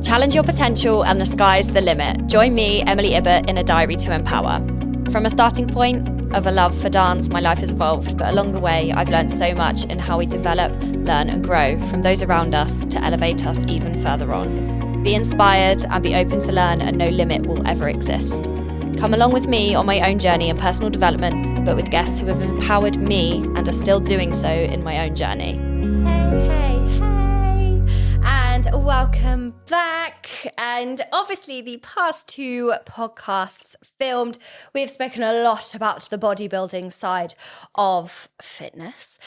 Challenge your potential and the sky's the limit. Join me, Emily Ibbott, in a diary to empower. From a starting point of a love for dance, my life has evolved, but along the way, I've learned so much in how we develop, learn and grow from those around us to elevate us even further on. Be inspired and be open to learn, and no limit will ever exist. Come along with me on my own journey in personal development, but with guests who have empowered me and are still doing so in my own journey. Hey, and welcome back. And obviously the past two podcasts filmed, we've spoken a lot about the bodybuilding side of fitness.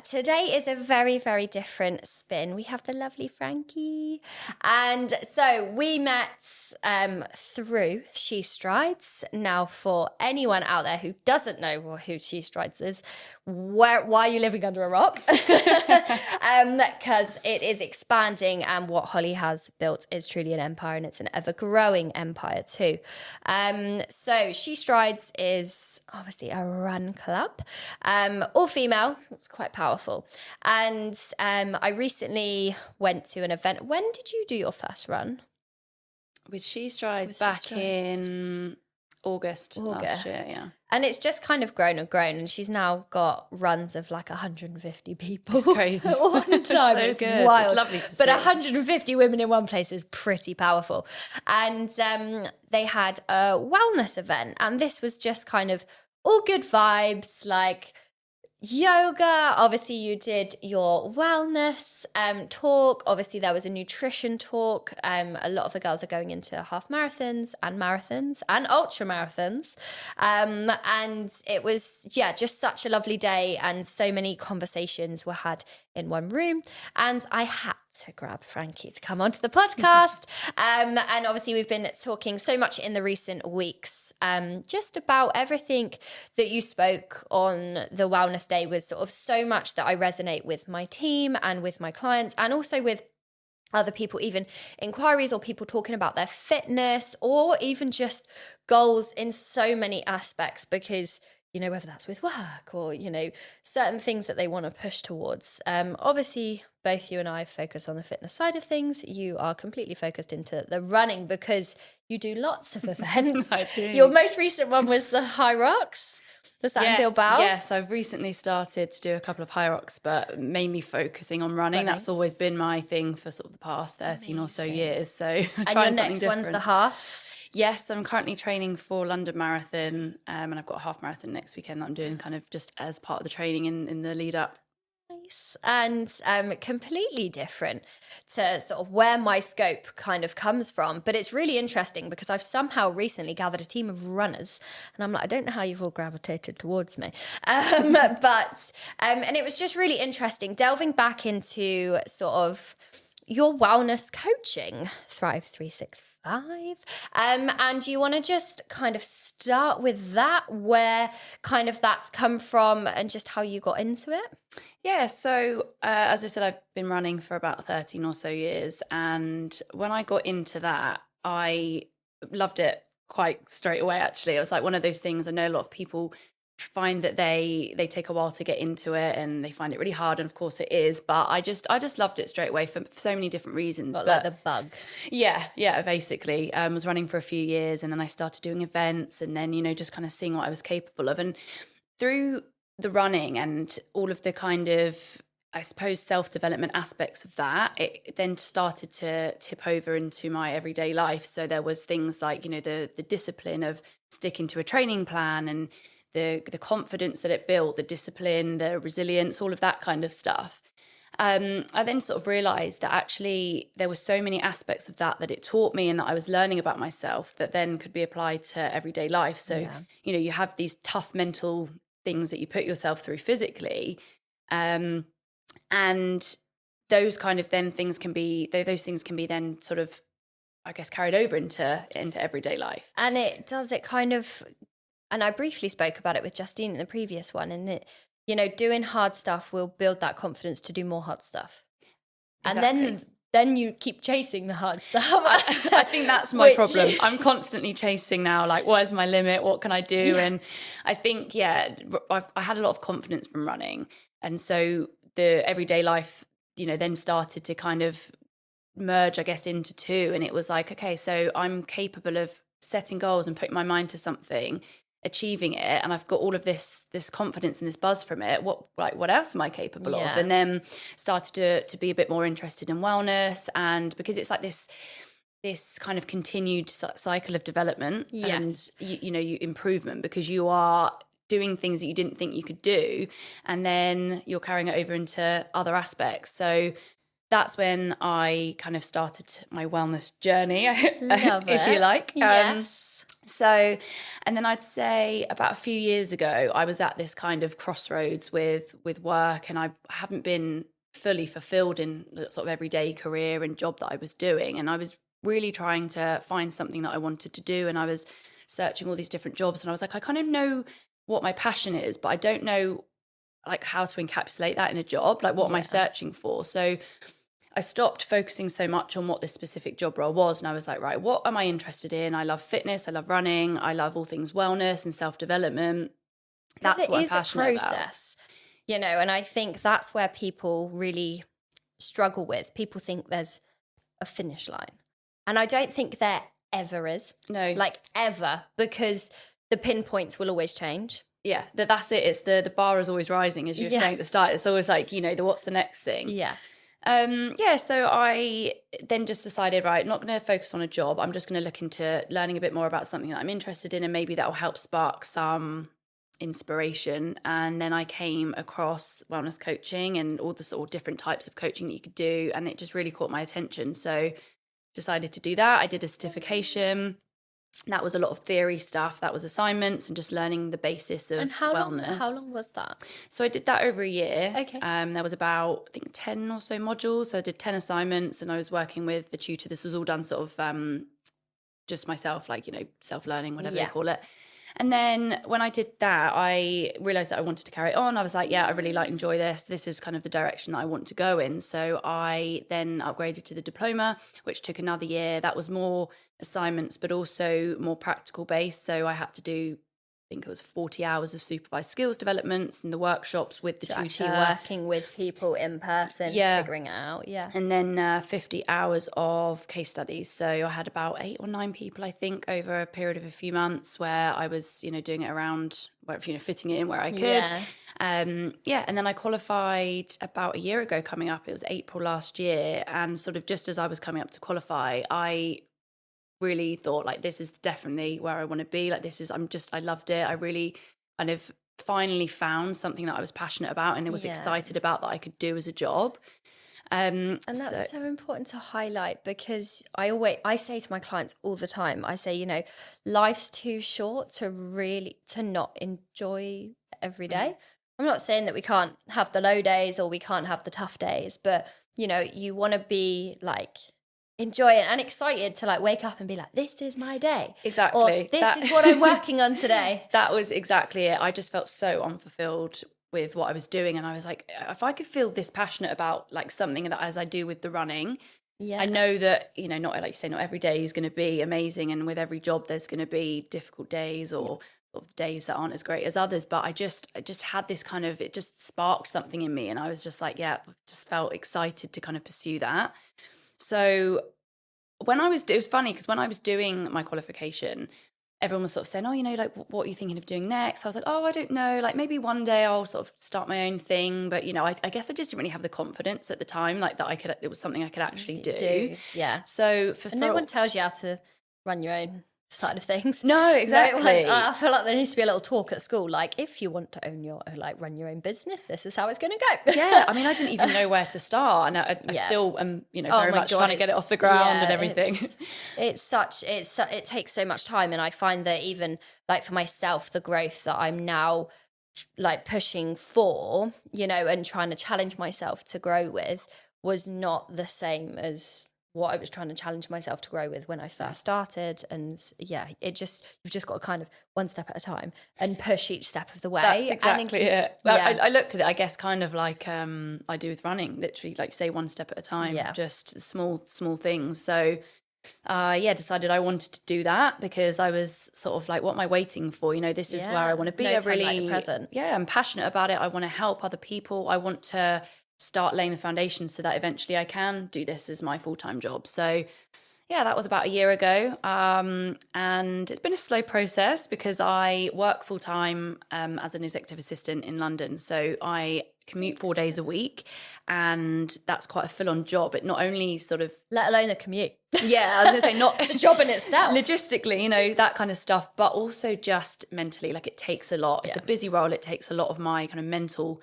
Today is a very, very different spin. We have the lovely Frankie. And so we met through She Strides. Now, for anyone out there who doesn't know who She Strides is, why are you living under a rock? Because it is expanding, and what Holly has built is truly an empire, and it's an ever-growing empire too. So She Strides is obviously a run club, all female. It's quite powerful. And I recently went to an event. When did you do your first run? With She Strides back in August last year, yeah. And it's just kind of grown and grown, and she's now got runs of like 150 people. It's crazy. At one time. So it's good. wild. It's lovely to see. But 150 women in one place is pretty powerful. And they had a wellness event, and this was just kind of all good vibes, like yoga. Obviously you did your wellness talk. Obviously there was a nutrition talk. A lot of the girls are going into half marathons and ultra marathons, and it was just such a lovely day, and so many conversations were had in one room, and I had to grab Frankie to come onto the podcast. And obviously we've been talking so much in the recent weeks, just about everything that you spoke on the wellness day. Was sort of so much that I resonate with my team and with my clients, and also with other people, even inquiries or people talking about their fitness or even just goals in so many aspects, because whether that's with work or, certain things that they want to push towards. Obviously, both you and I focus on the fitness side of things. You are completely focused into the running because you do lots of events. I do. Your most recent one was the High Rocks. Was that in Bilbao? Yes, I've recently started to do a couple of High Rocks, but mainly focusing on running. That's always been my thing for sort of the past 13 or so years. So and your next one's the half? Yes, I'm currently training for London Marathon, and I've got a half marathon next weekend that I'm doing kind of just as part of the training in the lead up. Nice. And completely different to sort of where my scope kind of comes from. But it's really interesting because I've somehow recently gathered a team of runners, and I'm like, I don't know how you've all gravitated towards me. And it was just really interesting delving back into sort of your wellness coaching, Thrive 365. And you want to just kind of start with that, where kind of that's come from and just how you got into it? Yeah, so as I said, I've been running for about 13 or so years. And when I got into that, I loved it quite straight away, actually. It was like one of those things. I know a lot of people find that they take a while to get into it and they find it really hard, and of course it is, but I just loved it straight away for so many different reasons. Like the bug. Yeah, basically. I was running for a few years, and then I started doing events, and then just kind of seeing what I was capable of. And through the running and all of the kind of, I suppose, self-development aspects of that, it then started to tip over into my everyday life. So there was things like the discipline of sticking to a training plan, and the confidence that it built, the discipline, the resilience, all of that kind of stuff. I then sort of realised that actually there were so many aspects of that it taught me, and that I was learning about myself, that then could be applied to everyday life. So, you have these tough mental things that you put yourself through physically, and those kind of then things can be then sort of, I guess, carried over into everyday life. And it kind of, and I briefly spoke about it with Justine in the previous one, and it, doing hard stuff will build that confidence to do more hard stuff. Exactly. And then then you keep chasing the hard stuff. I think that's my problem. I'm constantly chasing now, like, where's my limit? What can I do? Yeah. And I think, I had a lot of confidence from running. And so the everyday life, then started to kind of merge, I guess, into two. And it was like, okay, so I'm capable of setting goals and putting my mind to something, achieving it, and I've got all of this confidence and this buzz from it. What else am I capable of? And then started to be a bit more interested in wellness, and because it's like this kind of continued cycle of development and you improvement, because you are doing things that you didn't think you could do, and then you're carrying it over into other aspects. So that's when I kind of started my wellness journey, if you like. Yes. So, and then I'd say about a few years ago, I was at this kind of crossroads with work, and I haven't been fully fulfilled in the sort of everyday career and job that I was doing. And I was really trying to find something that I wanted to do. And I was searching all these different jobs, and I was like, I kind of know what my passion is, but I don't know like how to encapsulate that in a job. Like, what am I searching for? So I stopped focusing so much on what this specific job role was. And I was like, right, what am I interested in? I love fitness. I love running. I love all things wellness and self-development. That's what I'm passionate about. It is a process, and I think that's where people really struggle with. People think there's a finish line. And I don't think there ever is. No. Like, ever, because the pinpoints will always change. Yeah, that's it. It's the bar is always rising, as you were saying at the start. It's always like, what's the next thing? Yeah. So I then just decided, right, I'm not going to focus on a job. I'm just going to look into learning a bit more about something that I'm interested in, and maybe that will help spark some inspiration. And then I came across wellness coaching and all the sort of different types of coaching that you could do, and it just really caught my attention. So decided to do that. I did a certification. That was a lot of theory stuff. That was assignments and just learning the basis of wellness. How long was that? So I did that over a year. Okay. There was about, I think, 10 or so modules. So I did 10 assignments, and I was working with the tutor. This was all done sort of just myself, like, self-learning, whatever they call it. And then when I did that, I realised that I wanted to carry it on. I was like, I really enjoy this. This is kind of the direction that I want to go in. So I then upgraded to the diploma, which took another year. That was more assignments, but also more practical based. So I had to do, I think it was 40 hours of supervised skills developments and the workshops with the tutor. Actually working with people in person, figuring it out, And then 50 hours of case studies. So I had about 8 or 9 people, I think, over a period of a few months where I was, doing it around, fitting it in where I could. And then I qualified about a year ago coming up. It was April last year. And sort of just as I was coming up to qualify, I really thought, like, this is definitely where I want to be. Like, I loved it. I really kind of finally found something that I was passionate about and was excited about, that I could do as a job. And that's so important to highlight, because I say to my clients all the time, I say, life's too short to not enjoy every day. I'm not saying that we can't have the low days or we can't have the tough days, but you want to be like enjoying and excited to like wake up and be like, this is my day. Exactly. Or this is what I'm working on today. That was exactly it. I just felt so unfulfilled with what I was doing. And I was like, if I could feel this passionate about like something that as I do with the running, I know that, not like you say, not every day is going to be amazing. And with every job, there's going to be difficult days or days that aren't as great as others. But I just had this kind of, it just sparked something in me. And I was just like, just felt excited to kind of pursue that. So it was funny because when I was doing my qualification, everyone was sort of saying, like, what are you thinking of doing next? I was like, I don't know, like maybe one day I'll sort of start my own thing. But, I guess I just didn't really have the confidence at the time, like that it was something I could actually do. Yeah. So no one tells you how to run your own side of things. No, exactly. I feel like there needs to be a little talk at school, like, if you want to run your own business, this is how it's going to go. Yeah, I mean, I didn't even know where to start, and I still am, very much trying to get it off the ground and everything. It takes so much time, and I find that even like for myself, the growth that I'm now like pushing for, and trying to challenge myself to grow with was not the same as what I was trying to challenge myself to grow with when I first started. And yeah, you've just got to kind of one step at a time and push each step of the way. That's exactly it. Yeah. I looked at it, I guess, kind of like I do with running, literally, like say one step at a time, just small things. So decided I wanted to do that because I was sort of like, what am I waiting for? You know, this is where I want to be. No time like the present. Yeah, I'm passionate about it. I want to help other people. I want to start laying the foundation so that eventually I can do this as my full-time job. So yeah, that was about a year ago. And it's been a slow process because I work full-time as an executive assistant in London. So I commute 4 days a week, and that's quite a full-on job. It not only sort of... Let alone the commute. Yeah, I was going to say, not... It's a job in itself. Logistically, you know, that kind of stuff, but also just mentally, like it takes a lot. It's a busy role. It takes a lot of my kind of mental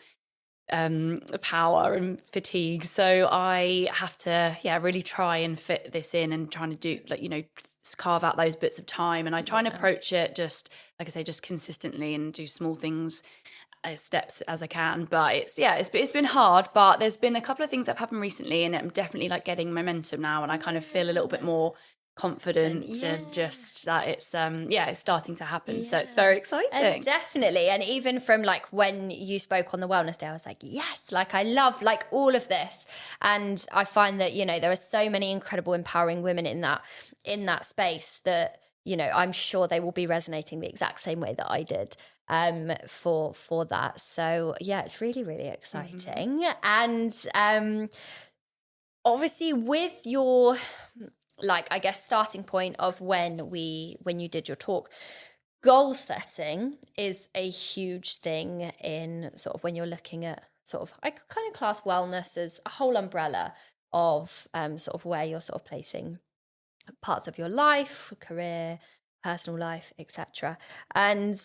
power and fatigue. So I have to, really try and fit this in and trying to do, like, you know, carve out those bits of time. And I try and approach it just, like I say, just consistently and do small things, steps as I can. But it's been hard, but there's been a couple of things that have happened recently, and I'm definitely like getting momentum now, and I kind of feel a little bit more confident and just that it's starting to happen. So it's very exciting. And definitely. And even from like when you spoke on the wellness day, I was like, yes, like I love like all of this. And I find that, you know, there are so many incredible empowering women in that space that, you know, I'm sure they will be resonating the exact same way that I did for that. So yeah, it's really, really exciting. And obviously with your, like, I guess, starting point of when you did your talk, goal setting is a huge thing in sort of when you're looking at sort of, I kind of class wellness as a whole umbrella of sort of where you're sort of placing parts of your life, career, personal life, etc. And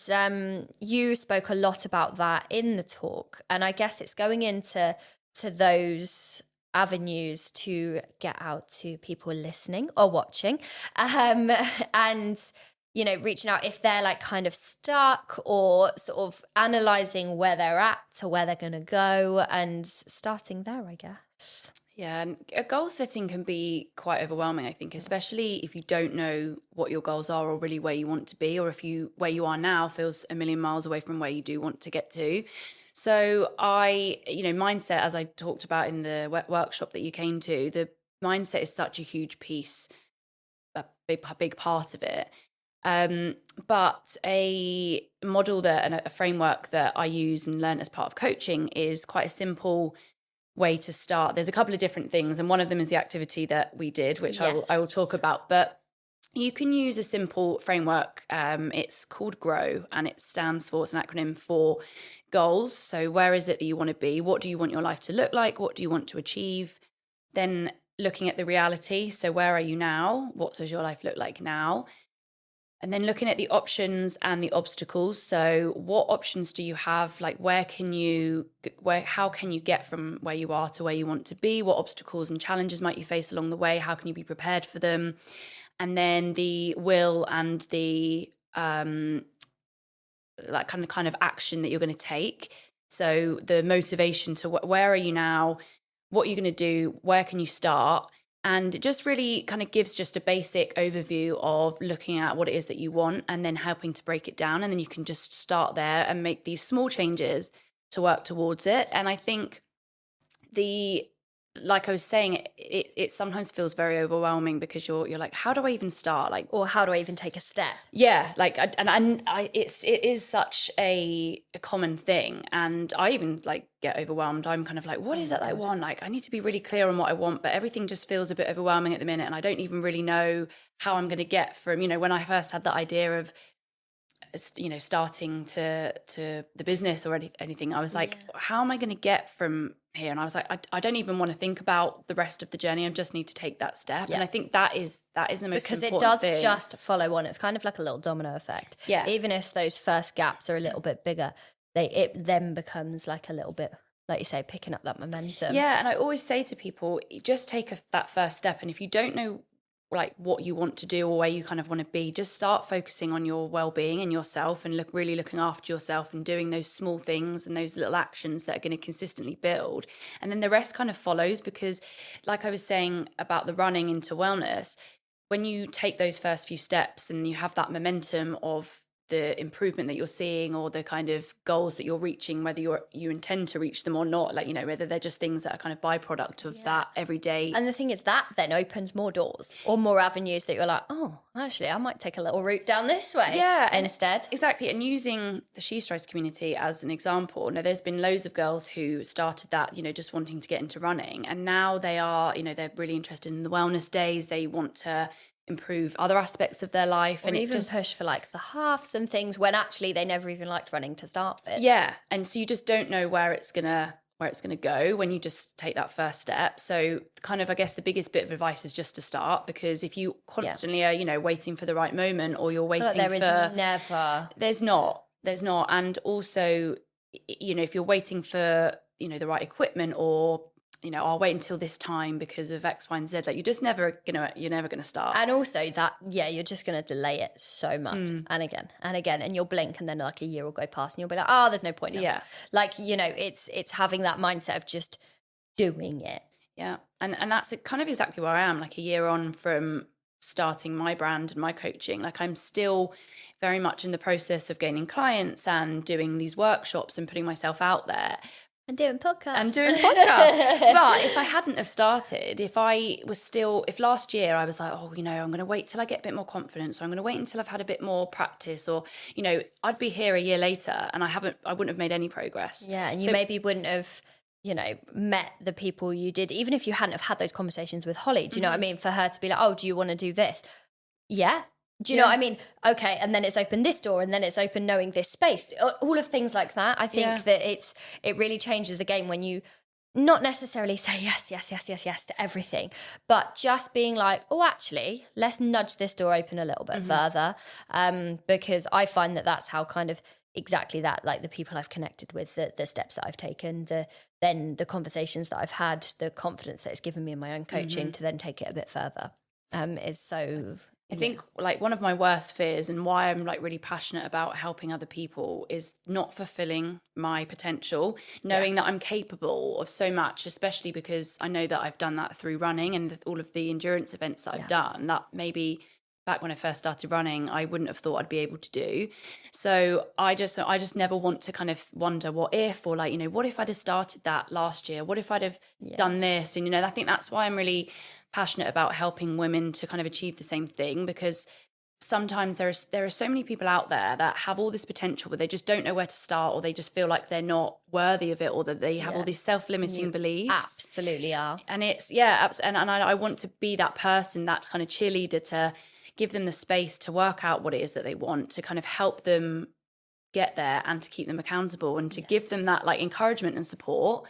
you spoke a lot about that in the talk. And I guess it's going into those avenues to get out to people listening or watching, and, you know, reaching out if they're like kind of stuck or sort of analysing where they're at to where they're going to go and starting there, I guess. Yeah, and goal setting can be quite overwhelming, I think, especially if you don't know what your goals are or really where you want to be, or if where you are now feels a million miles away from where you do want to get to. So mindset, as I talked about in the workshop that you came to, the mindset is such a huge piece, a big part of it. But a model and a framework that I use and learn as part of coaching is quite a simple way to start. There's a couple of different things, and one of them is the activity that we did, which I will talk about. But you can use a simple framework. It's called GROW, and it's an acronym for goals. So where is it that you want to be? What do you want your life to look like? What do you want to achieve? Then looking at the reality. So where are you now? What does your life look like now? And then looking at the options and the obstacles. So what options do you have? Like how can you get from where you are to where you want to be? What obstacles and challenges might you face along the way? How can you be prepared for them? And then the will and the that kind of action that you're going to take. So the motivation to where are you now? What are you going to do? Where can you start? And it just really kind of gives just a basic overview of looking at what it is that you want and then helping to break it down. And then you can just start there and make these small changes to work towards it. And I think like I was saying, it sometimes feels very overwhelming because you're like, how do I even start? Like, or how do I even take a step? Yeah, like, it is such a common thing, and I even like get overwhelmed. I'm kind of like, what is it that I want? Like, I need to be really clear on what I want, but everything just feels a bit overwhelming at the minute, and I don't even really know how I'm going to get from, when I first had that idea of, starting to the business or anything, I was like, how am I going to get from here? And I was like, I don't even want to think about the rest of the journey. I just need to take that step. And I think that is the most important thing. Because it does just follow on. It's kind of like a little domino effect. Yeah. Even if those first gaps are a little bit bigger, it then becomes like a little bit, like you say, picking up that momentum. Yeah. And I always say to people, just take that first step. And if you don't know like what you want to do or where you kind of want to be, just start focusing on your well-being and yourself, and really looking after yourself and doing those small things and those little actions that are going to consistently build. And then the rest kind of follows, because like I was saying about the running into wellness, when you take those first few steps and you have that momentum of the improvement that you're seeing, or the kind of goals that you're reaching, whether you intend to reach them or not, like, you know, whether they're just things that are kind of byproduct of that every day. And the thing is, that then opens more doors or more avenues that you're like, oh, actually, I might take a little route down this way instead. Exactly. And using the She Strives community as an example, now there's been loads of girls who started that, you know, just wanting to get into running. And now they are, you know, they're really interested in the wellness days. They want to improve other aspects of their life, or and even push for like the halves and things, when actually they never even liked running to start with. Yeah. And so you just don't know where it's gonna go when you just take that first step. So kind of, I guess the biggest bit of advice is just to start, because if you constantly are, you know, waiting for the right moment, or you're waiting there's not. And also, you know, if you're waiting for, you know, the right equipment, or, you know, I'll wait until this time because of X, Y, and Z, like you're never gonna start. And also that, you're just gonna delay it so much, and again, and you'll blink, and then like a year will go past, and you'll be like, oh, there's no point now. Yeah, like, you know, it's having that mindset of just doing it. Yeah, and that's kind of exactly where I am. Like a year on from starting my brand and my coaching, like I'm still very much in the process of gaining clients and doing these workshops and putting myself out there. And doing podcasts. But if I hadn't have started, if last year I was like, oh, you know, I'm going to wait till I get a bit more confidence, or I'm going to wait until I've had a bit more practice, or, you know, I'd be here a year later and I wouldn't have made any progress. Yeah, and you maybe wouldn't have, you know, met the people you did, even if you hadn't have had those conversations with Holly. Do you know what I mean? For her to be like, oh, do you want to do this? Yeah. Do you know what I mean? Okay, and then it's opened this door, and then it's open knowing this space. All of things like that. I think that it really changes the game when you not necessarily say yes to everything, but just being like, oh, actually, let's nudge this door open a little bit further. Because I find that that's how kind of exactly that, like the people I've connected with, the steps that I've taken, then the conversations that I've had, the confidence that it's given me in my own coaching to then take it a bit further, is so... I think like one of my worst fears, and why I'm like really passionate about helping other people, is not fulfilling my potential, knowing that I'm capable of so much, especially because I know that I've done that through running and all of the endurance events that I've done, that maybe back when I first started running, I wouldn't have thought I'd be able to do. So I just never want to kind of wonder what if, or like, you know, what if I'd have started that last year? What if I'd have done this? And, you know, I think that's why I'm really passionate about helping women to kind of achieve the same thing, because sometimes there are so many people out there that have all this potential, but they just don't know where to start, or they just feel like they're not worthy of it, or that they have all these self-limiting beliefs. Absolutely are. And it's, and I want to be that person, that kind of cheerleader, to give them the space to work out what it is that they want, to kind of help them get there, and to keep them accountable, and to give them that like encouragement and support.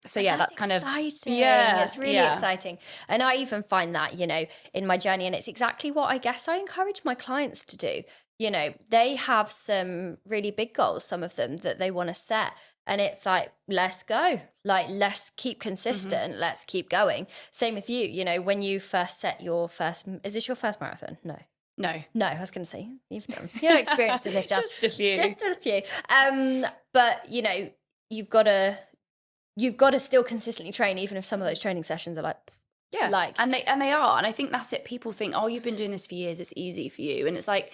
So that's kind exciting. of it's really exciting. And I even find that, you know, in my journey, and it's exactly what I guess I encourage my clients to do. You know, they have some really big goals, some of them, that they want to set, and it's like, let's go, like, let's keep consistent, let's keep going. Same with you, you know, when you first set is this your first marathon? No, I was going to say, you're experienced in this, just a few. But you know, you've got to still consistently train, even if some of those training sessions are like, and they are. And I think that's it. People think, oh, you've been doing this for years, it's easy for you. And it's like,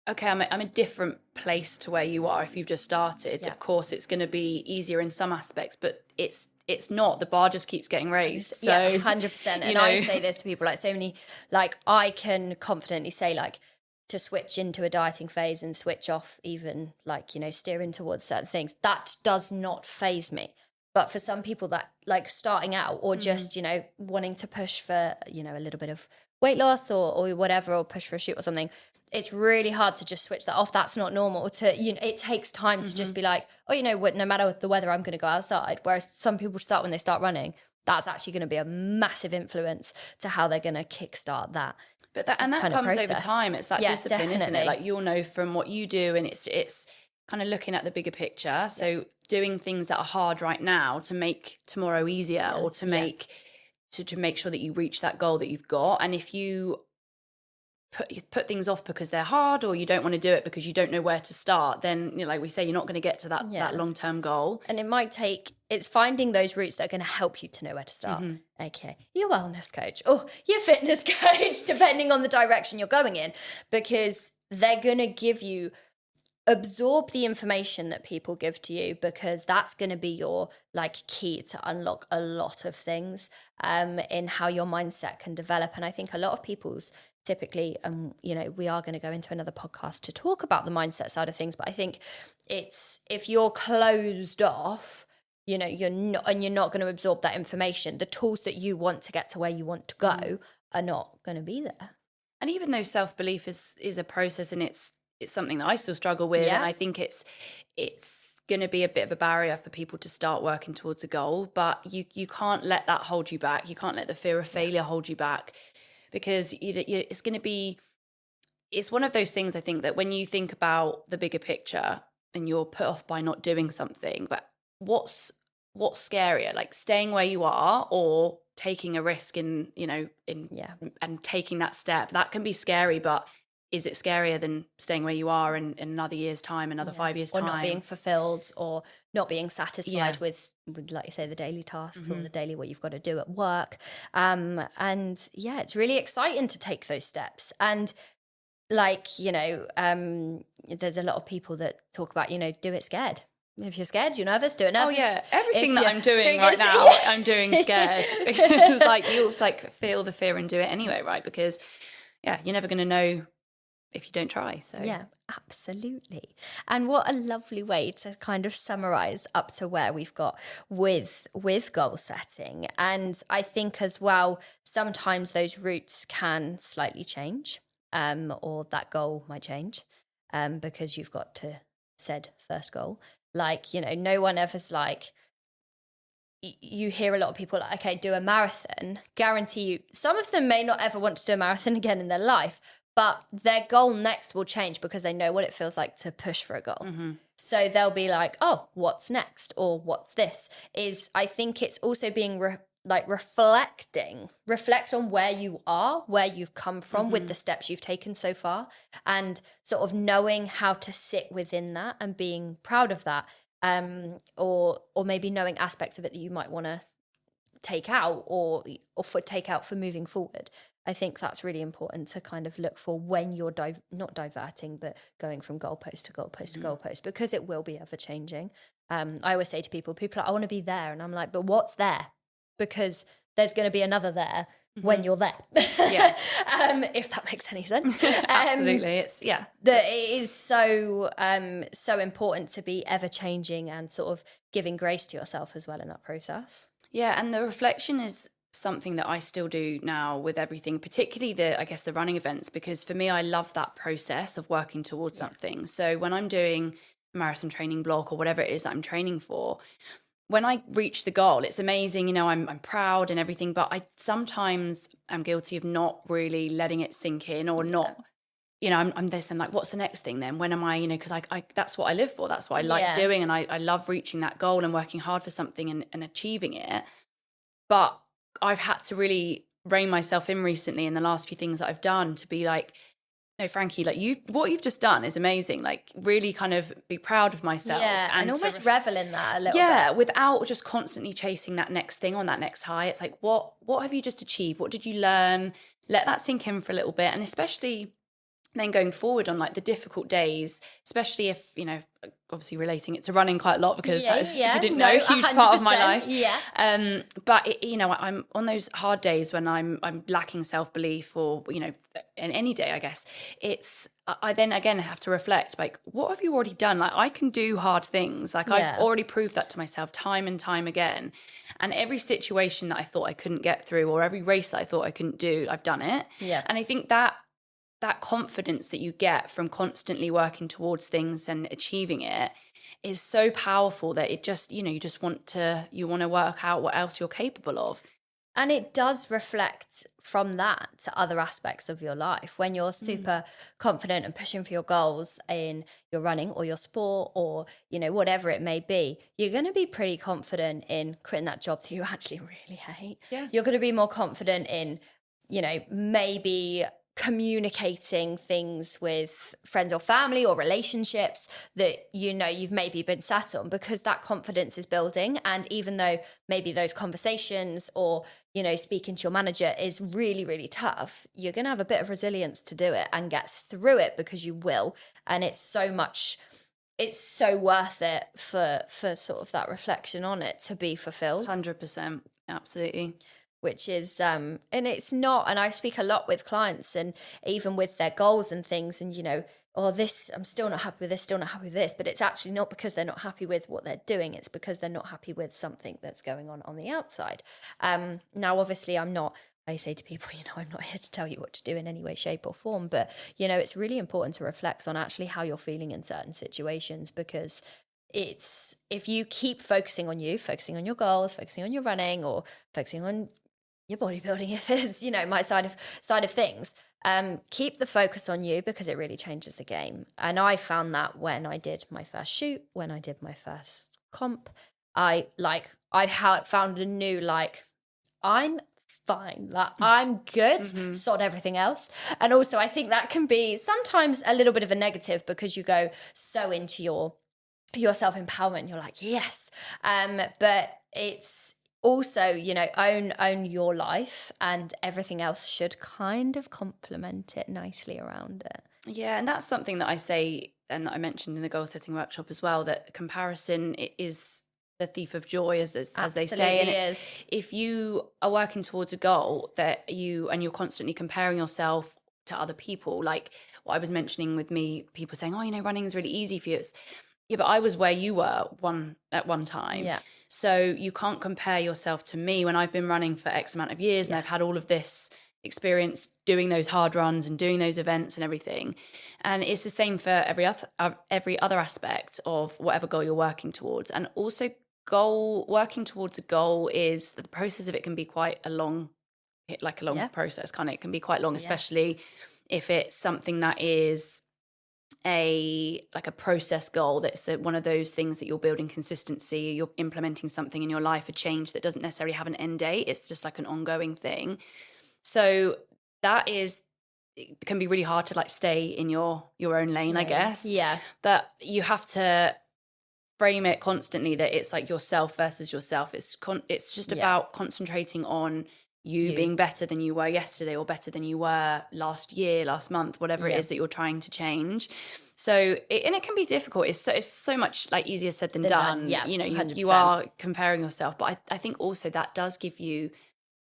okay, I'm a different place to where you are if you've just started. Of course, it's going to be easier in some aspects, but it's not. The bar just keeps getting raised. So, 100%. And I say this to people, like so many, like I can confidently say, like, to switch into a dieting phase and switch off, even like, you know, steering towards certain things, that does not faze me. But for some people that like starting out, or just, you know, wanting to push for, you know, a little bit of weight loss or whatever, or push for a shoot or something, it's really hard to just switch that off. That's not normal to, you know, it takes time to just be like, oh, you know what, no matter the weather, I'm going to go outside. Whereas some people start when they start running. That's actually going to be a massive influence to how they're going to kickstart that. But that comes over time. It's that discipline, definitely. Isn't it? Like, you'll know from what you do, and it's kind of looking at the bigger picture. So doing things that are hard right now to make tomorrow easier, or to make to make sure that you reach that goal that you've got. And if you put things off because they're hard, or you don't want to do it because you don't know where to start, then, you know, like we say, you're not going to get to that long-term goal. And it might take, it's finding those routes that are going to help you to know where to start. Okay, your wellness coach or your fitness coach, depending on the direction you're going in, because they're going to give you, absorb the information that people give to you, because that's going to be your like key to unlock a lot of things in how your mindset can develop. And I think a lot of people's typically, you know, we are going to go into another podcast to talk about the mindset side of things, but I think it's, if you're closed off, you know, you're not going to absorb that information, the tools that you want to get to where you want to go are not going to be there. And even though self-belief is a process, and it's something that I still struggle with, and I think it's going to be a bit of a barrier for people to start working towards a goal, but you can't let that hold you back. You can't let the fear of failure hold you back, because it's going to be, it's one of those things, I think, that when you think about the bigger picture and you're put off by not doing something, but what's scarier, like staying where you are or taking a risk and taking that step? That can be scary, but is it scarier than staying where you are in another year's time, another 5 years' time? Or not being fulfilled, or not being satisfied with, like you say, the daily tasks or the daily what you've got to do at work. And yeah, it's really exciting to take those steps. And like, you know, there's a lot of people that talk about, you know, do it scared. If you're scared, you're nervous, do it nervous. Oh yeah, everything that I'm doing right now, I'm doing scared. Because like you like feel the fear and do it anyway, right? Because you're never going to know if you don't try. So yeah, absolutely. And what a lovely way to kind of summarize up to where we've got with goal setting. And I think as well, sometimes those routes can slightly change, or that goal might change, because you've got to said first goal. Like, you know, no one ever's like, you hear a lot of people like, okay, do a marathon. Guarantee you, some of them may not ever want to do a marathon again in their life, but their goal next will change because they know what it feels like to push for a goal. So they'll be like, oh, what's next? Or what's this? I think it's also being reflect on where you are, where you've come from with the steps you've taken so far, and sort of knowing how to sit within that and being proud of that, or maybe knowing aspects of it that you might want to take out or take out for moving forward. I think that's really important to kind of look for when you're not diverting, but going from goalpost to goalpost to goalpost, because it will be ever changing. I always say to people are like, I want to be there. And I'm like, but what's there? Because there's going to be another there when you're there. Yeah. If that makes any sense. Absolutely. That it is so important to be ever changing and sort of giving grace to yourself as well in that process. Yeah. And the reflection is something that I still do now with everything, particularly the running events, because for me, I love that process of working towards something. So when I'm doing a marathon training block or whatever it is that I'm training for, when I reach the goal, it's amazing, you know, I'm proud and everything, but I sometimes am guilty of not really letting it sink in, or not, you know, I'm this then like, what's the next thing then? When am I, you know, because I that's what I live for. That's what I like doing. And I love reaching that goal and working hard for something and achieving it. But I've had to really rein myself in recently in the last few things that I've done to be like, no, Frankie, like what you've just done is amazing. Like really kind of be proud of myself. Yeah, and almost revel in that a little bit. Yeah, without just constantly chasing that next thing on that next high. It's like, what have you just achieved? What did you learn? Let that sink in for a little bit. And especially then going forward on like the difficult days, especially if, you know, obviously relating it to running quite a lot, because that is, if you didn't know, a huge 100%, part of my life. Yeah. But it, you know, I'm on those hard days when I'm lacking self-belief, or, you know, in any day, I guess, I then again have to reflect, like, what have you already done? Like, I can do hard things. Like, I've already proved that to myself time and time again. And every situation that I thought I couldn't get through, or every race that I thought I couldn't do, I've done it. Yeah. And I think that confidence that you get from constantly working towards things and achieving it is so powerful that it just, you know, you want to work out what else you're capable of. And it does reflect from that to other aspects of your life. When you're super confident and pushing for your goals in your running or your sport or, whatever it may be, you're going to be pretty confident in quitting that job that you actually really hate. Yeah. You're going to be more confident in, maybe communicating things with friends or family or relationships that you've maybe been sat on, because that confidence is building. And even though maybe those conversations or speaking to your manager is really, really tough, you're going to have a bit of resilience to do it and get through it, because you will. And it's so worth it for sort of that reflection on it to be fulfilled. 100%. Absolutely. Which is and it's not, and I speak a lot with clients and even with their goals and things, and this, I'm still not happy with this, still not happy with this, but it's actually not because they're not happy with what they're doing, it's because they're not happy with something that's going on the outside. Now obviously I say to people, I'm not here to tell you what to do in any way, shape or form, but it's really important to reflect on actually how you're feeling in certain situations, because if you keep focusing on your goals, focusing on your running, or focusing on your bodybuilding, if it's my side of things, keep the focus on you, because it really changes the game. And I found that when I did my first shoot, when I did my first comp, I found a new I'm fine, I'm good, sod everything else. And also I think that can be sometimes a little bit of a negative, because you go so into your self-empowerment, you're like, yes, but it's also, own your life, and everything else should kind of complement it nicely around it. Yeah, and that's something that I say, and that I mentioned in the goal setting workshop as well, that comparison is the thief of joy, as they say. And is. If you are working towards a goal and you're constantly comparing yourself to other people, like what I was mentioning with me, people saying, oh, running is really easy for you. Yeah, but I was where you were at one time. Yeah. So you can't compare yourself to me when I've been running for X amount of years, and I've had all of this experience doing those hard runs and doing those events and everything. And it's the same for every other aspect of whatever goal you're working towards. And also working towards a goal, is the process of it can be quite a long process, can't it? It can be quite long, especially if it's something that is a process goal, that's one of those things that you're building consistency, you're implementing something in your life, a change that doesn't necessarily have an end date, it's just like an ongoing thing. So it can be really hard to stay in your own lane, I guess. Yeah. But you have to frame it constantly that it's like yourself versus yourself. It's just about concentrating on you being better than you were yesterday, or better than you were last year, last month, whatever it is that you're trying to change. So it can be difficult. It's so much easier said than done. Yeah, you are comparing yourself, but I think also that does give you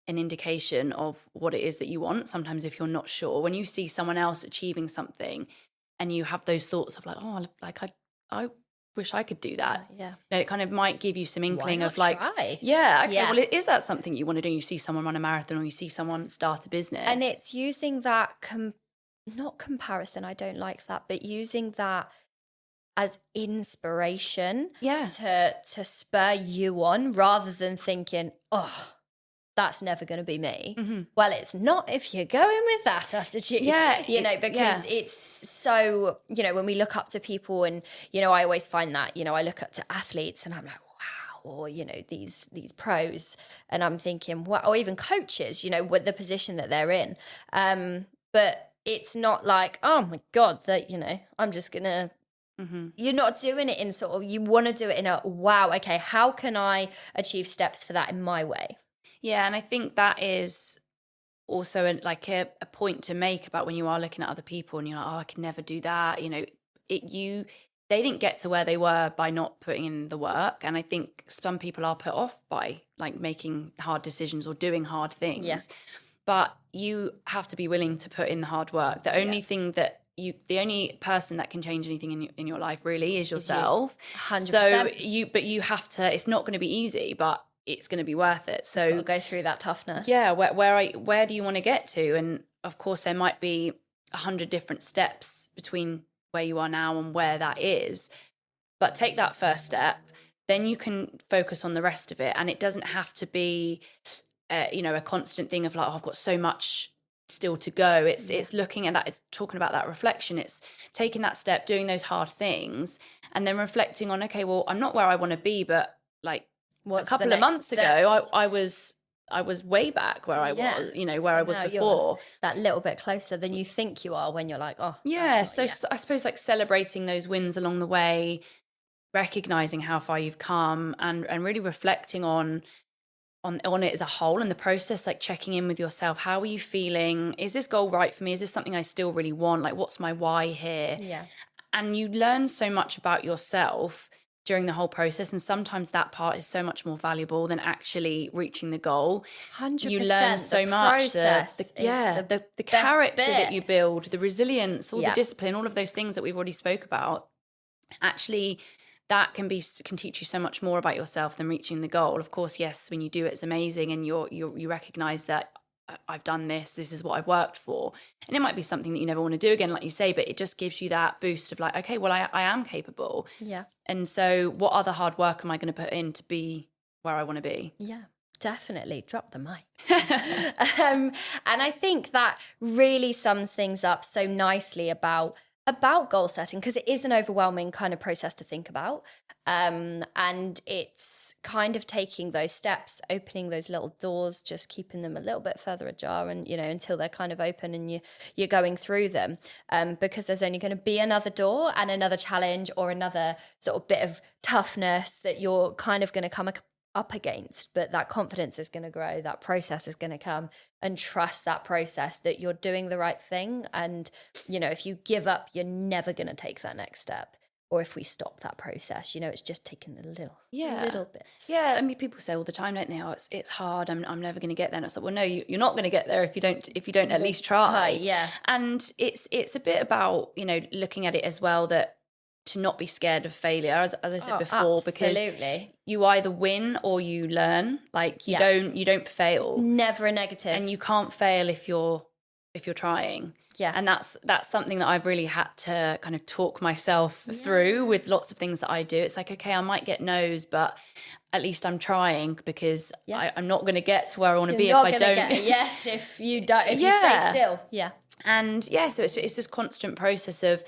an indication of what it is that you want. Sometimes if you're not sure, when you see someone else achieving something and you have those thoughts of I wish I could do that. Yeah. It kind of might give you some inkling of try? Well, is that something you want to do? You see someone run a marathon, or you see someone start a business. And it's using that, not comparison, I don't like that, but using that as inspiration to spur you on, rather than thinking, oh, that's never going to be me. Mm-hmm. Well, it's not if you're going with that attitude, because it's so, when we look up to people, and, I always find that, I look up to athletes and I'm like, wow, or, these pros, and I'm thinking, well, or even coaches, with the position that they're in. But it's not like, oh my God, that, I'm just going to, you're not doing it in sort of, you want to do it in a, wow, okay, how can I achieve steps for that in my way? Yeah, and I think that is also a point to make about when you are looking at other people and you're like, oh, I could never do that. They didn't get to where they were by not putting in the work. And I think some people are put off by making hard decisions or doing hard things. Yeah. But you have to be willing to put in the hard work. The only thing that the only person that can change anything in your life really is yourself. 100%. So you have to, it's not going to be easy, but it's going to be worth it. So you've got to go through that toughness. Yeah. Where do you want to get to? And of course there might be 100 different steps between where you are now and where that is, but take that first step, then you can focus on the rest of it. And it doesn't have to be a constant thing of like, oh, I've got so much still to go. It's looking at that, it's talking about that reflection, it's taking that step, doing those hard things, and then reflecting on, okay, well, I'm not where I want to be, but like What's a couple of months ago, I was way back where I was, where I was before. That little bit closer than you think you are when you're like, oh, yeah. So I suppose like celebrating those wins along the way, recognizing how far you've come, and really reflecting on it as a whole and the process, like checking in with yourself. How are you feeling? Is this goal right for me? Is this something I still really want? Like, what's my why here? Yeah. And you learn so much about yourself during the whole process, and sometimes that part is so much more valuable than actually reaching the goal. 100%. You learn so much, the character that you build, the resilience, all the discipline, all of those things that we've already spoke about. Actually, that can teach you so much more about yourself than reaching the goal. Of course, yes, when you do it's amazing, and you recognize that I've done this is what I've worked for. And it might be something that you never want to do again, like you say, but it just gives you that boost of like, okay, well, I am capable. Yeah. And so what other hard work am I going to put in to be where I want to be? Yeah, definitely. Drop the mic. And I think that really sums things up so nicely about goal setting, because it is an overwhelming kind of process to think about. And it's kind of taking those steps, opening those little doors, just keeping them a little bit further ajar, and, until they're kind of open and you're going through them, because there's only going to be another door and another challenge or another sort of bit of toughness that you're kind of going to come up against. But that confidence is going to grow, that process is going to come, and trust that process, that you're doing the right thing. And if you give up, you're never going to take that next step. Or if we stop that process, it's just taking the little bits. Yeah, I mean, people say all the time, don't they? Oh, it's hard. I'm never going to get there. And it's like, well, no, you're not going to get there if you don't at least try. Yeah. And it's a bit about looking at it as well, that to not be scared of failure, as I said before, absolutely. Because you either win or you learn. Like you don't fail. It's never a negative, and you can't fail if you're trying. Yeah. And that's something that I've really had to kind of talk myself through with lots of things that I do. It's like, okay, I might get no's, but at least I'm trying, because I'm not going to get to where I want to be if I don't. Get a yes if you don't, if you stay still. Yeah. And so it's this constant process of,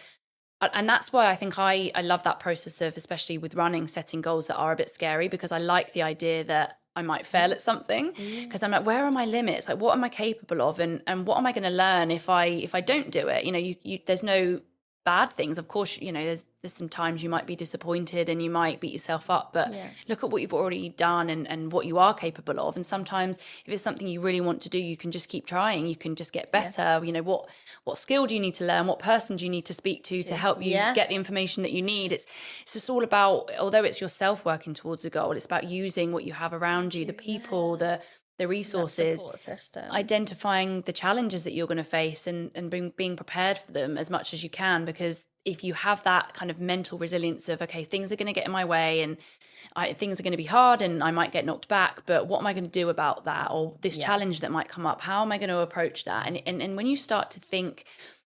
and that's why I think I love that process of, especially with running, setting goals that are a bit scary, because I like the idea that I might fail at something, because I'm like, where are my limits? Like, what am I capable of? And what am I going to learn if I don't do it? You there's no bad things. Of course, there's some times you might be disappointed and you might beat yourself up, but look at what you've already done and what you are capable of. And sometimes if it's something you really want to do, you can just keep trying. You can just get better. What skill do you need to learn? What person do you need to speak to help you get the information that you need? It's just all about, although it's yourself working towards a goal, it's about using what you have around you, the people, the resources, support system, identifying the challenges that you're going to face, and being prepared for them as much as you can. Because if you have that kind of mental resilience of, okay, things are going to get in my way, and things are going to be hard, and I might get knocked back, but what am I going to do about that? Or this challenge that might come up, how am I going to approach that? And when you start to think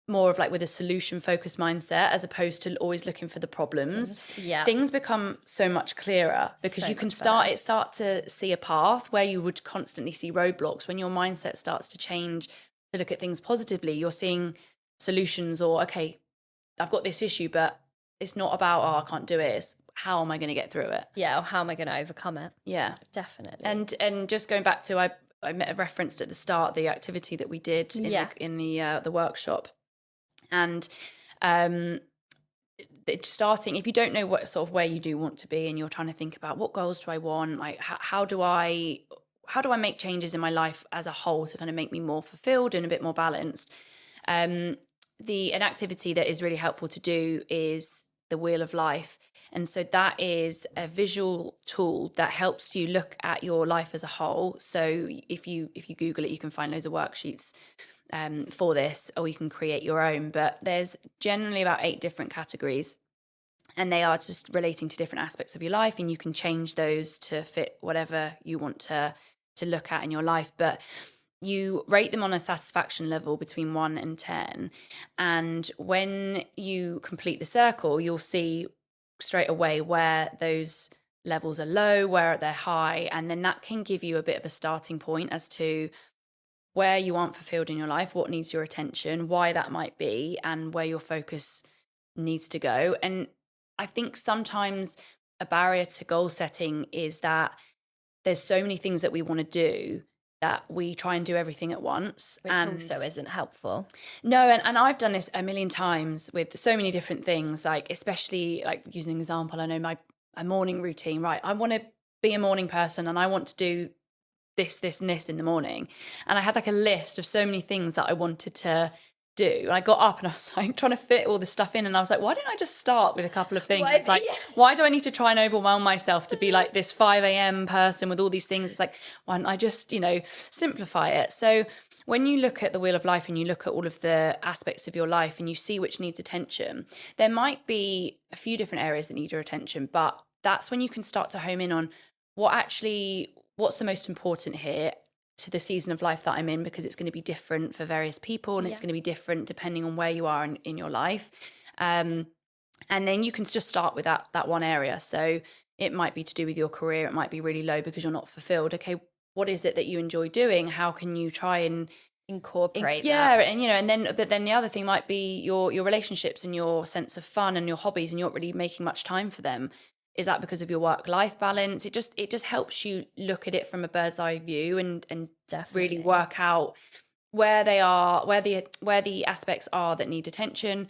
more of like with a solution focused mindset, as opposed to always looking for the problems, things become so much clearer, because you can start to see a path where you would constantly see roadblocks. When your mindset starts to change to look at things positively, you're seeing solutions, or, okay, I've got this issue, but it's not about, I can't do it. It's how am I going to get through it? Yeah, or how am I going to overcome it? Yeah, definitely. And just going back to, I referenced at the start the activity that we did in the workshop. And starting, if you don't know what sort of where you do want to be, and you're trying to think about what goals do I want, like how do I make changes in my life as a whole to kind of make me more fulfilled and a bit more balanced, an activity that is really helpful to do is the Wheel of Life. And so that is a visual tool that helps you look at your life as a whole. So if you Google it, you can find loads of worksheets for this, or you can create your own. But there's generally about 8 different categories, and they are just relating to different aspects of your life, and you can change those to fit whatever you want to look at in your life. But you rate them on a satisfaction level between 1 and 10. And when you complete the circle, you'll see straight away where those levels are low, where they're high, and then that can give you a bit of a starting point as to where you aren't fulfilled in your life, what needs your attention, why that might be, and where your focus needs to go. And I think sometimes a barrier to goal setting is that there's so many things that we want to do that we try and do everything at once. Which also isn't helpful. No, and I've done this a million times with so many different things, like especially like using an example, I know my morning routine, right? I want to be a morning person and I want to do this, and this in the morning. And I had like a list of so many things that I wanted to do. And I got up and I was like trying to fit all this stuff in. And I was like, why don't I just start with a couple of things? It's like, why do I need to try and overwhelm myself to be like this 5 a.m. person with all these things? It's like, why don't I just, simplify it? So when you look at the wheel of life and you look at all of the aspects of your life and you see which needs attention, there might be a few different areas that need your attention, but that's when you can start to home in on what's the most important here to the season of life that I'm in, because it's going to be different for various people and it's going to be different depending on where you are in your life. And then you can just start with that one area. So it might be to do with your career. It might be really low because you're not fulfilled. Okay, what is it that you enjoy doing? How can you try and incorporate that? And but then the other thing might be your relationships and your sense of fun and your hobbies, and you're not really making much time for them. Is that because of your work-life balance? It just helps you look at it from a bird's eye view and really work out where they are, where the aspects are that need attention.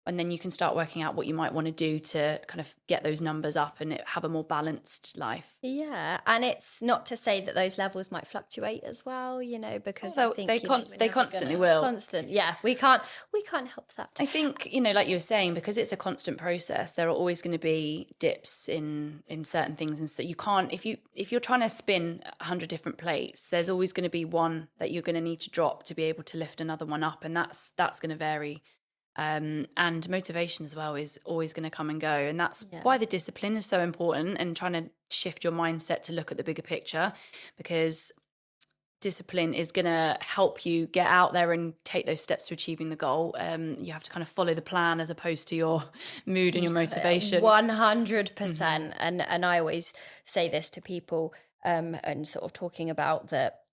And then you can start working out what you might want to do to kind of get those numbers up and have a more balanced life. Yeah, and it's not to say that those levels might fluctuate as well, because I think they constantly will. Yeah, we can't help that. I think, like you were saying, because it's a constant process, there are always going to be dips in certain things, and so you can't, if you're trying to spin 100 different plates, there's always going to be one that you're going to need to drop to be able to lift another one up, and that's going to vary. And motivation as well is always going to come and go. And that's why the discipline is so important, and trying to shift your mindset to look at the bigger picture, because discipline is going to help you get out there and take those steps to achieving the goal. You have to kind of follow the plan as opposed to your mood and your motivation. 100%. And I always say this to people, and sort of talking about that,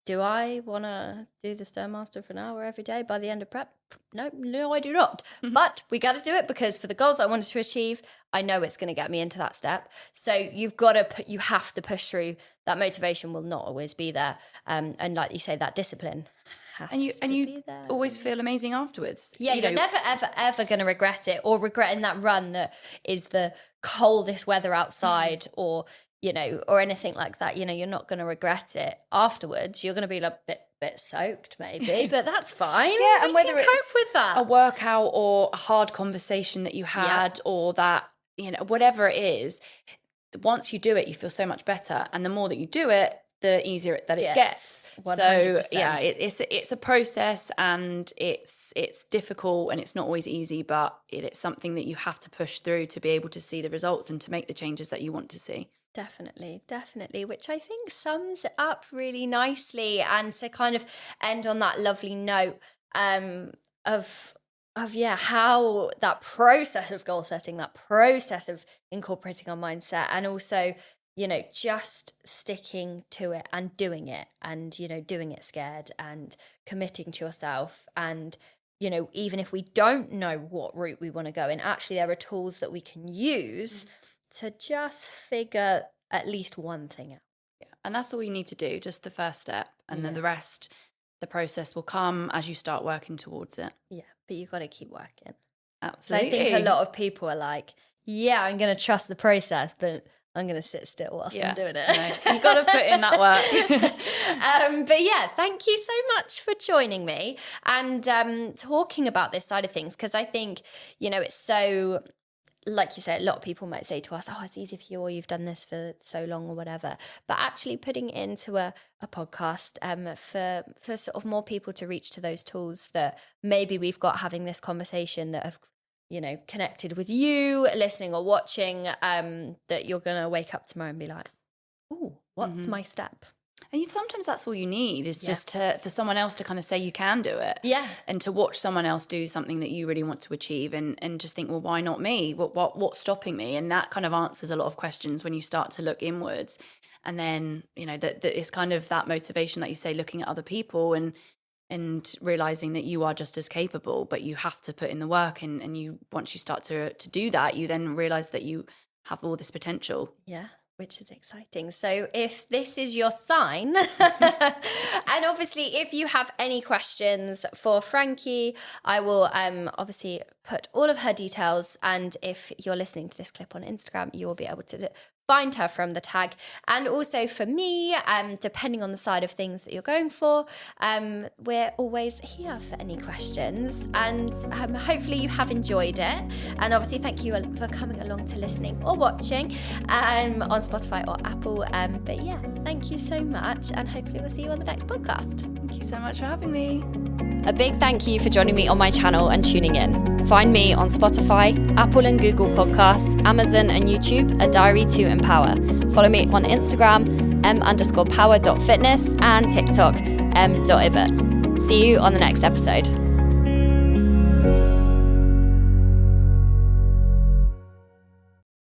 do I want to do the Stairmaster for an hour every day by the end of prep? No, I do not. But we got to do it because for the goals I wanted to achieve, I know it's going to get me into that step. So you have to push through. That motivation will not always be there. And like you say, that discipline has to be there. Always feel amazing afterwards. Yeah, you're never, ever, ever going to regret it, or regretting that run that is the coldest weather outside, or anything like that. You're not going to regret it afterwards. You're going to be a bit soaked maybe, but that's fine. Yeah, and whether cope with that, a workout or a hard conversation that you had, or that, whatever it is, once you do it, you feel so much better. And the more that you do it, the easier that it gets. 100%. So yeah, it's a process, and it's difficult, and it's not always easy, but it's something that you have to push through to be able to see the results and to make the changes that you want to see. Definitely, which I think sums it up really nicely. And to kind of end on that lovely note of how that process of goal setting, that process of incorporating our mindset, and also, just sticking to it and doing it, and, doing it scared and committing to yourself. And, even if we don't know what route we want to go in, actually there are tools that we can use to just figure at least one thing out. Yeah. And that's all you need to do, just the first step. And then the rest, the process will come as you start working towards it. Yeah, but you've got to keep working. Absolutely. So I think a lot of people are like, yeah, I'm going to trust the process, but I'm going to sit still whilst I'm doing it. No, you've got to put in that work. But yeah, thank you so much for joining me and talking about this side of things, because I think, it's so... Like you said, a lot of people might say to us, oh, it's easy for you, or you've done this for so long or whatever. But actually putting it into a podcast for sort of more people to reach to those tools that maybe we've got having this conversation, that have, connected with you, listening or watching, that you're going to wake up tomorrow and be like, ooh, what's my step? And sometimes that's all you need is just for someone else to kind of say you can do it. Yeah. And to watch someone else do something that you really want to achieve and just think, well, why not me? What's stopping me? And that kind of answers a lot of questions when you start to look inwards. And then, that it's kind of that motivation, like you say, looking at other people and realizing that you are just as capable, but you have to put in the work. And you, once you start to do that, you then realize that you have all this potential. Yeah. Which is exciting. So if this is your sign, and obviously if you have any questions for Frankie, I will obviously put all of her details. And if you're listening to this clip on Instagram, you will be able to find her from the tag. And also for me, depending on the side of things that you're going for, we're always here for any questions. And hopefully you have enjoyed it. And obviously thank you for coming along to listening or watching on Spotify or Apple. But yeah, thank you so much. And hopefully we'll see you on the next podcast. Thank you so much for having me. A big thank you for joining me on my channel and tuning in. Find me on Spotify, Apple and Google Podcasts, Amazon and YouTube, A Diary to Empower. Follow me on Instagram, m_power.fitness and TikTok, m.ibert. See you on the next episode.